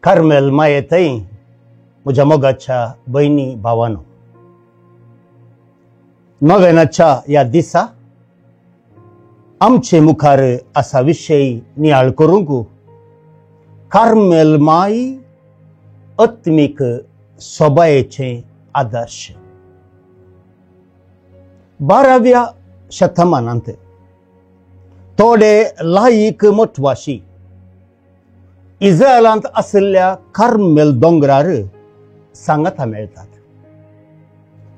Carmel मायेतय म्हज्या मोगाच्या बहिणी भावानो, नोव्हेनाच्या या दिसा आमचे मुखार असा विषय नियाळ करूंक कार्मेल माय आत्मिक सोबायेचे आदर्श. 12व्या शतमानांत थोडे लायक म्हत्वाशी इस्रायलांत आशिल्ल्या कार्मेल दोंगरार सांगता मेळटात.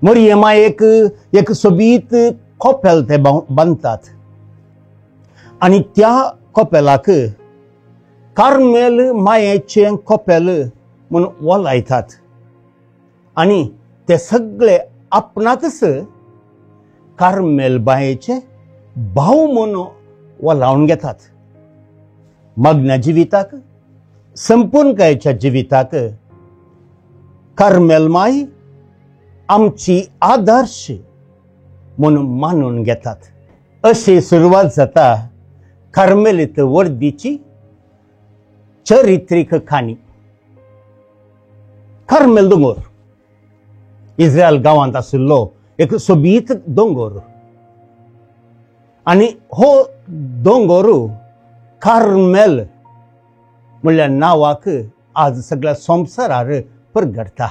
मोरये मायेक एक सोबीत कोपेल ते बांदतात आणि त्या कोपेलाक कार्मेल मायेचे कोपेल म्हणून वलायतात आणि ते सगळे आपणाकच कार्मेल बायेचे भाव म्हणून वलावन घेतात. मग्न जिविताक, संपूर्णकायेच्या जिविताक कार्मेल माय आमची आदर्श म्हणून मानून घेतात. अशी सुरुवात जाता कार्मेलीत वर्दीची चारित्रिक खाणी. कार्मेल दोंगर इस्रायल गावांत आशिल्लो एक सोबीत दोंगर आणि हो दोंगर कार्मेल म्हणल्या नावाक आज सगळ्या संवसारार परगडता.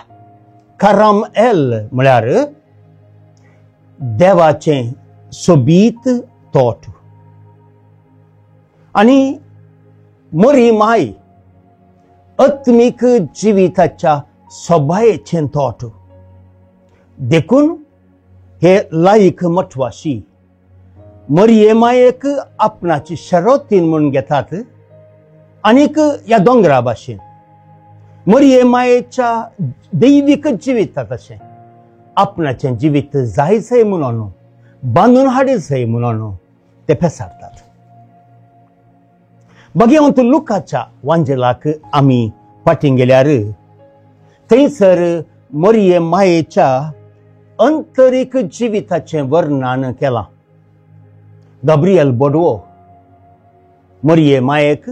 कारामेल म्हळ्यार देवाचे सोबीत तोट आणि मोरी माय आत्मिक जिविताच्या सोबायेचे तोट देखून हे लायक म्हत्वाशी मोरये मायेक आपणाची शरोतीन म्हणून घेतात. आनीक या दोंगरा भाशेन मोरये मायेच्या दैविक जिवितात अशें आपणाचें जिवीत जायचंय म्हणून बांदून हाडचंय म्हणून ते फेसारतात. भगवंत लुकाच्या वांजेलाक आमी फाटीं गेल्यार थंयसर मोरये मायेच्या अंतरीक जिविताचें वर्णन केलां. गब्रियल बोडवो मोरये मायेक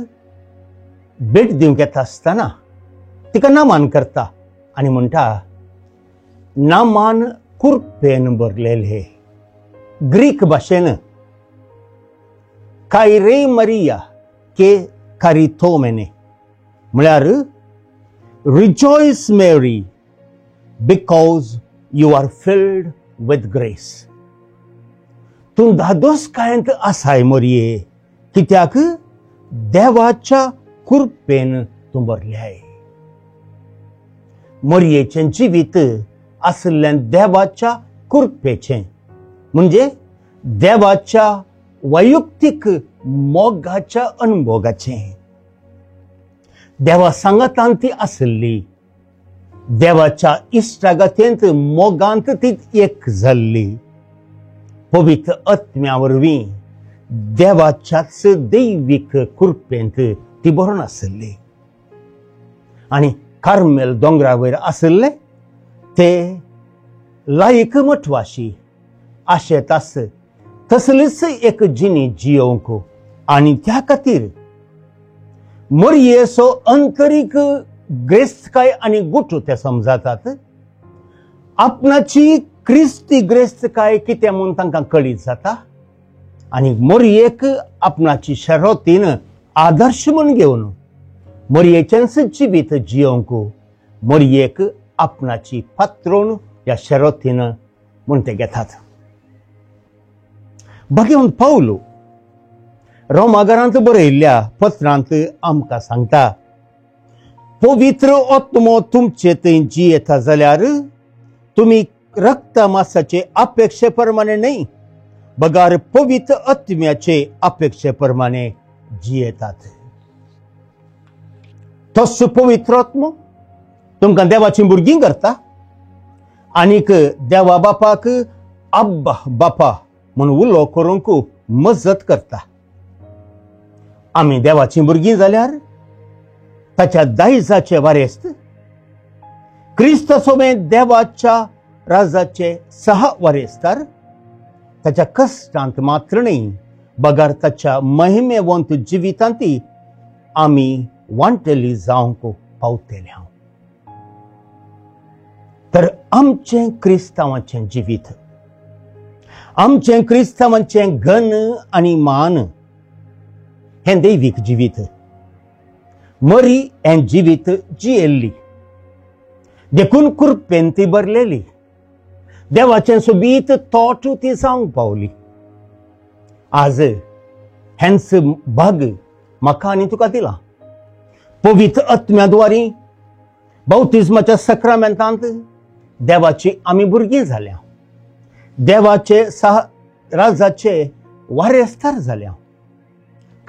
भेट दिवंक येता आसतना तिका नामान करता आनी म्हणटा, नामान कुर्पेन बरलेले. ग्रीक भाशेन कायरे मरिया के कारिथोमेने म्हळ्यार rejoice Mary because you are filled with grace. तूं धादोसकायेंत आसाय मोरये, कित्याक देवाच्या कुर्पेन तूं भरल्याय. मोरयेचें जिवीत आशिल्लें देवाच्या कुर्पेचें म्हणजे देवाच्या वैयक्तीक मोगाच्या अनुभवाचें. देवा सांगातान ती आशिल्ली, देवाच्या इश्टागतेंत मोगांत ती एक जाल्ली. पवित्र आत्म्या वरवीं देवाच्याच दैविक कुर्पेंत ती भरून आशिल्ली. आनी कार्मेल दोंगरा वयर आशिल्ले ते लायक म्हत्वाशी आशेत आस तसलीच एक जिणी जियोंक आनी त्या खातीर मोरयेचो अंतरीक ग्रेस्तकाय आनी गुट ते समजातात. आपणाची क्रिस्ती ग्रेस्तकाय कितें म्हूण तांकां कळीत जाता आनी मोरयेक आपणाची शरोतीन आदर्श म्हूण घेवन मोरयेचेंच जिवीत जियोंक मोरयेक आपणाची पात्रोन ह्या शरोतीन म्हूण ते घेतात. भगवंत पावलो रोमागरांत बरयल्ल्या पत्रांत आमकां सांगता, पवित्र आत्मो तुमचे थंय जियेता जाल्यार तुमी रक्त मासाचे अपेक्षे प्रमाणे न्हय, बगार पवित्र आत्म्याचे अपेक्षे प्रमाणे जियेतात. तोच पवित्र आत्मो तुमकां देवाची भुरगीं करता आनीक देवा बापाक अब्बा बापा म्हूण उलो करूंक मजत करता. आमी देवाची भुरगीं जाल्यार ताच्या दायजाचे वारेस्त क्रिस्त सोबें देवाच्या राजाचे सहा वारेस्तार ताच्या कश्टांत मात्र न्हय, बगार ताच्या महिमेवंत जिवितांत आमी वांटेली जावंक पावतले तर आमचे क्रिस्तांवांचे जिवीत, आमचे क्रिस्तांवांचे घन आणि मान हे दैविक जिवीत. मरी हे जिवीत जियेल्ली, देखून कृपेन ती भरलेली, देवाचें सोबीत तोट ती जावंक पावली. आज हेंच भाग म्हाका आनी तुका दिला. पवित्र आत्म्याद्वारी बौतिस्माच्या सक्रामेंतांत देवाची आमी भुरगीं जाल्या, देवाचे राजाचे वारेस्तार जाल्या.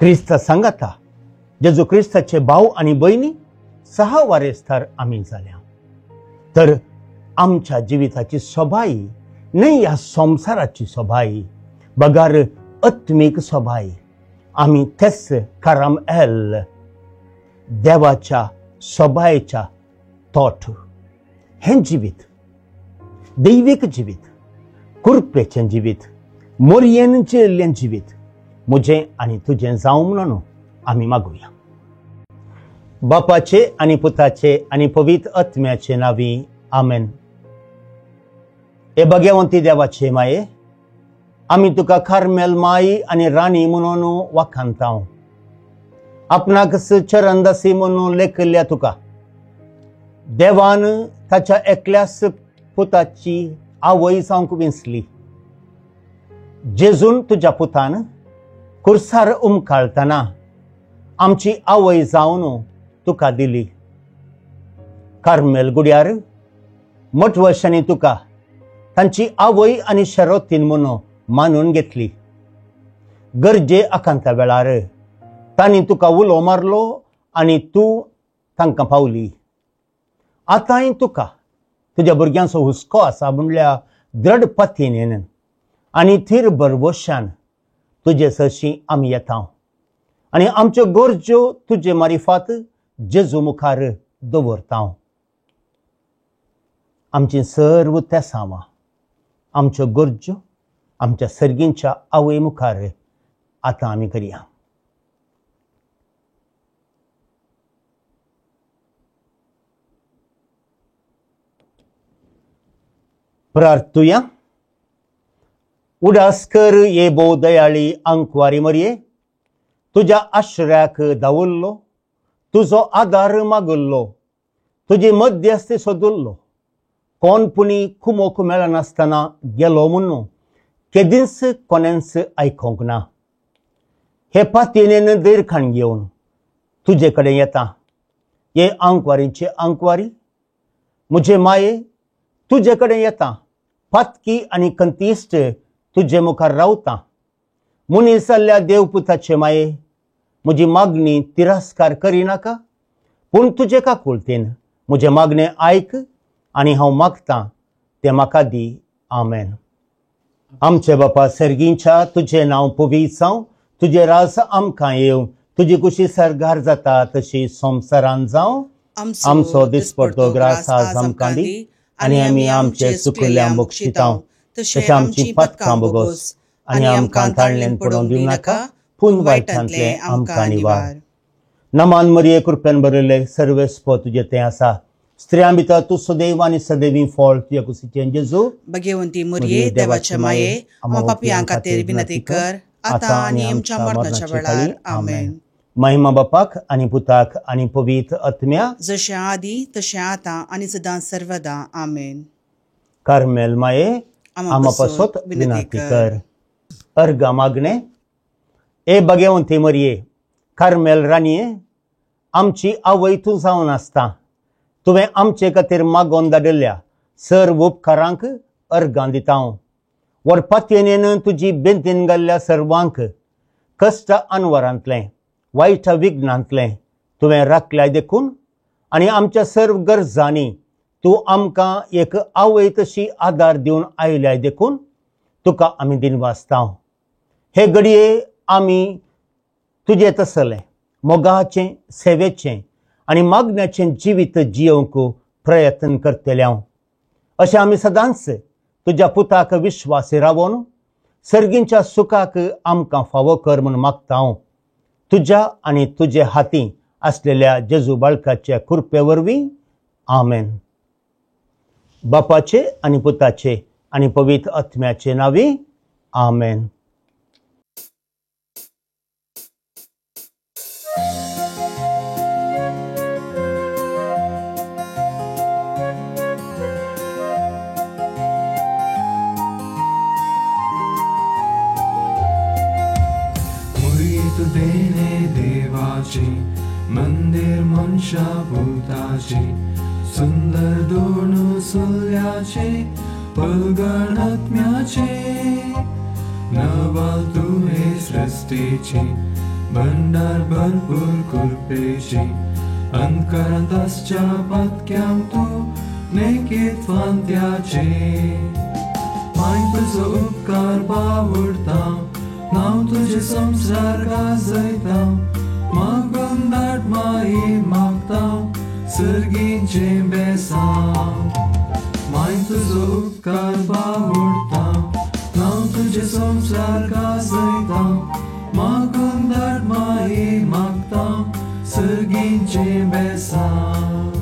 क्रिस्त सांगता जेजू क्रिस्ताचे भाव आनी भयणी वारेस्तार आमी जाल्या. तर आमच्या जिविताची सोबाई न्हय ह्या संवसाराची सोबाई, बगार आत्मीक सोबाई. आमी तेच कारामेल देवाच्या सोबायेच्या तोट हें जिवीत, दैविक जिवीत, कृपेचें जिवीत, मोरयेन जियेल्लें जिवीत म्हजें आनी तुजें जावं म्हणून आमी मागुया. बापाचे आनी पुताचे आनी पवित्र आत्म्याचे नांवी आमेन. हे भगवंती देवाचे माये, आमी तुका कार्मेल माई आनी राणी म्हणून वखाणतां. आपणाकच चरणदासी म्हणून लेखिल्ल्या तुका देवान ताच्या एकल्याच पुताची आवय जावंक विंचली. जेजून तुज्या पुतान कुर्सार उमकाळतना आमची आवय जावन तुका दिली. कार्मेल गुड्यार मोठवर्षांनी तुका तांची आवय आनी शेरोतीन म्हणून मानून घेतली. गरजे आकांता वेळार तांणी तुका उलो मारलो आनी तूं तांकां पावली. आतांय तुका तुज्या भुरग्यांचो हुस्को आसा म्हणल्या दृढ पतीन आनी थीर भरवशान तुजे सरशी आमी येता आनी आमच्यो गरज्यो तुजे मारिफात जेजू मुखार दवरता. आमची सर्व तेसांवां, आमच्यो गरज्यो आमच्या सर्गींच्या आवय मुखार आतां आमी करया. प्रार्थुया. उडास कर ये भोव दयाळी अंकवारी मरये, तुज्या आश्रयाक धांवुल्लो, तुजो आदार मागुल्लो, तुजी मध्यस्ती सोदुल्लो, कोणपुणी कुमोक मेळनासतना गेलो म्हणून केदींच कोणेंच आयकोंक ना. हे पातयेन दैरखाण घेवन तुजे कडेन येता. हे अंकवारीचे अंकवारी म्हजे माये, तुजे कडेन येता. पातकी आनी कंतिश्ट तुजे मुखार रावता. मनीस जाल्ल्या देवपुताचे माये, म्हजी मागणी तिरस्कार करिनाका, पूण तुजे काकुळतेन म्हजें मागणें आयक आनी हांव मागतां तें म्हाका दी. आमेन. आमचे बापा सर्गींच्या, तुजें नांव पवित्र जावं, तुजें राज आमकां येवं, तुजी कुशी सरगार जाता तशी संवसारांत जावं. आमचो दिसपडटो ग्रास आज आमकां दी आनी आमी आमचे चुकिल्ल्यांक बक्षितांव, तशें आमची पथकां बोगोस आनी आमकां ताळणेन पडोवन दिवं नाका, पूण वायटांतलें आमकां निवार. नमान मरिये, कृपेन भरिल्ले, सर्वेस्प तुजें तें आसा. स्त्रियां भितर तूं सदैव आनी सदैवी फळ तुज्या कुशीचें जेजू. भगवंती मरिये, देवाचे माये, आमकां पापियां खातीर विनंती कर, आतां आनी आमच्या मरणाच्या वेळार. आमेन. महिमा बापाक आनी पुताक आनी पवित्र आत्म्या, जशें आदी तशें आतां आनी सदां सर्वदा. आमेन. कार्मेल माये, आमा पासत विनंती कर. अर्गा मागणे. ए भगवंती मरिये, कार्मेल राणीये, आमची आवय तूं जावन आसता. तुवें आमचे खातीर मागोवन धाडिल्ल्या सर्व उपकारांक अर्गां दिता. वर पातयेन तुजी बेंतीन घाल्ल्या सर्वांक कश्ट अनवरांतलें, वायट विघ्नांतलें तुवें राखल्याय देखून आनी आमच्या सर्व गरजांनी तूं आमकां एक आवय तशी आदार दिवन आयल्याय देखून तुका आमी दिनवासता. हे घडये आमी तुजें तसलें मोगाचें, सेवेचें आनी मागण्याचें जिवीत जियोवंक प्रयत्न करतल्या. अशें आमी सदांच तुज्या पुताक विश्वासी रावून सर्गींच्या सुखाक आमकां फावो कर म्हूण मागता. तुज्या आनी तुजे हाती असलेल्या जेजू बाळकाच्या कृपेवरवी आमेन. बापाचे आणि पुताचे आणि पवित्र आत्म्याचे नावे आमेन. देणे देवाचे मंदिर मनुष्यभूताचे सुंदर दोन सोल्याचे पलगण आत्म्याचे नवल तुहे सृष्टीचे भंडार भरपूर कृपेचे अंतकरंतसच्या पत्क्याम तू नेकीत फांत्याचे माय तुझो उपकार बावडता नाव तुझे संसार गाजयता मागून दाट माई मागता सर्गींचे बेसांव माय तुझो उपकार बावडता नाव तुझे संसार गाजयता मागून दाट माई मागता सर्गींचे बेसांव.